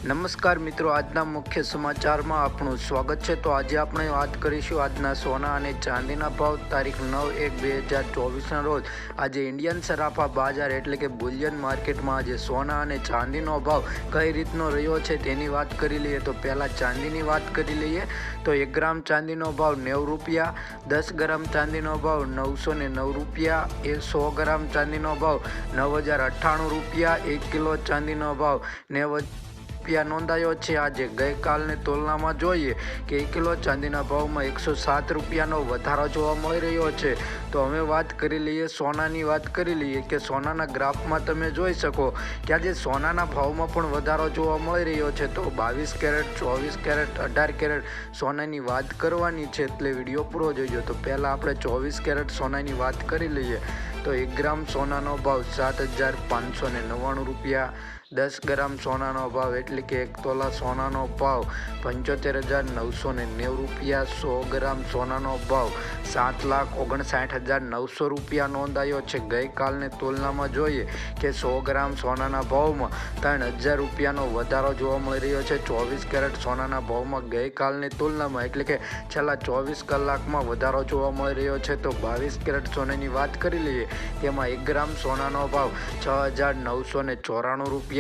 નમસ્કાર મિત્રો, આજના મુખ્ય સમાચારમાં આપનું સ્વાગત છે। તો આજે આપણે વાત કરીશું આજના સોના અને ચાંદીના ભાવ તારીખ 9/1/2024ના રોજ આજે ઇન્ડિયન સરાફા બજાર એટલે કે બુલિયન માર્કેટમાં આજે સોના અને ચાંદીનો ભાવ કઈ રીતનો રહ્યો છે તેની વાત કરી લઈએ। તો પહેલાં ચાંદીની વાત કરી લઈએ તો 1 ગ્રામ ચાંદીનો ભાવ 90 રૂપિયા, 10 ગ્રામ ચાંદીનો ભાવ 909 રૂપિયા, 100 ગ્રામ ચાંદીનો ભાવ 9098 રૂપિયા, 1 કિલો ચાંદીનો ભાવ 90 રૂપિયા નોંધાયો છે। આજે ગઈકાલની તુલનામાં જોઈએ કે 1 કિલો ચાંદીના ભાવમાં 107 રૂપિયાનો વધારો જોવા મળી રહ્યો છે। તો હવે વાત કરી લઈએ સોનાની વાત કરી લઈએ કે સોનાના ગ્રાફમાં તમે જોઈ શકો કે આજે સોનાના ભાવમાં પણ વધારો જોવા મળી રહ્યો છે। તો 22 કેરેટ, 24 કેરેટ, 18 કેરેટ સોનાની વાત કરવાની છે એટલે વિડીયો પૂરો જોઈજો। તો પહેલાં આપણે 24 કેરેટ સોનાની વાત કરી લઈએ તો 1 ગ્રામ સોનાનો ભાવ 7,599 રૂપિયા, 10 ગ્રામ સોનાનો ભાવ એટલે કે 1 તોલા સોનાનો ભાવ 75,990 રૂપિયા, 100 ગ્રામ સોનાનો ભાવ 7,59,900 રૂપિયા નોંધાયો છે। ગઈકાલની તુલનામાં જોઈએ કે 100 ગ્રામ સોનાના ભાવમાં 3,000 રૂપિયાનો વધારો જોવા મળી રહ્યો છે। 24 કેરેટ સોનાના ભાવમાં ગઈકાલની તુલનામાં એટલે કે છેલ્લા 24 કલાકમાં વધારો જોવા મળી રહ્યો છે। તો 22 કેરેટ સોનાની વાત કરી લઈએ તેમાં 1 ગ્રામ સોનાનો ભાવ 6,994 રૂપિયા,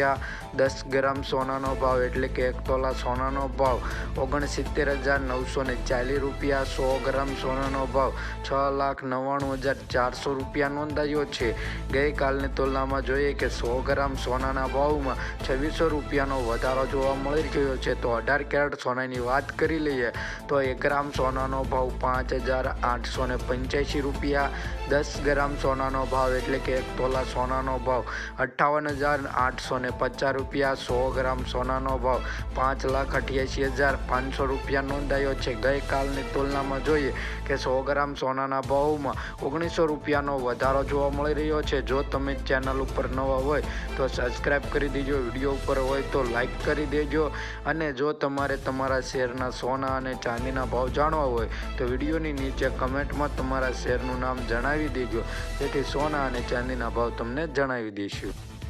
10 ગ્રામ સોનાનો ભાવ એટલે કે 1 તોલા સોનાનો ભાવ 69,940 રૂપિયા, 100 ગ્રામ સોનાનો ભાવ 6,99,400 રૂપિયા નોંધાયો છે। ગઈકાલની તુલનામાં જોઈએ કે 100 ગ્રામ સોનાના ભાવમાં 2600 રૂપિયાનો વધારો જોવા મળી રહ્યો છે। તો 18 કેરેટ સોનાની વાત કરી લઈએ તો 1 ગ્રામ સોનાનો ભાવ 5,885 રૂપિયા, 10 ગ્રામ સોનાનો ભાવ એટલે કે 1 તોલા સોનાનો ભાવ 58,850 રૂપિયા, 100 ગ્રામ સોનાનો ભાવ 5,88,500 રૂપિયા નોંધાયો છે। ગઈકાલની તુલનામાં જોઈએ કે 100 ગ્રામ સોનાના ભાવમાં 1900 રૂપિયાનો વધારો જોવા મળી રહ્યો છે। જો તમે ચેનલ ઉપર નવા હોય તો સબસ્ક્રાઈબ કરી દેજો, વિડીયો ઉપર હોય તો લાઈક કરી દેજો અને જો તમારે તમારા શેરના સોના અને ચાંદીના ભાવ જાણવા હોય તો વિડીયોની નીચે કમેન્ટમાં તમારા શેરનું નામ જણાવી દેજો, જેથી સોના અને ચાંદીના ભાવ તમને જણાવી દઈશું।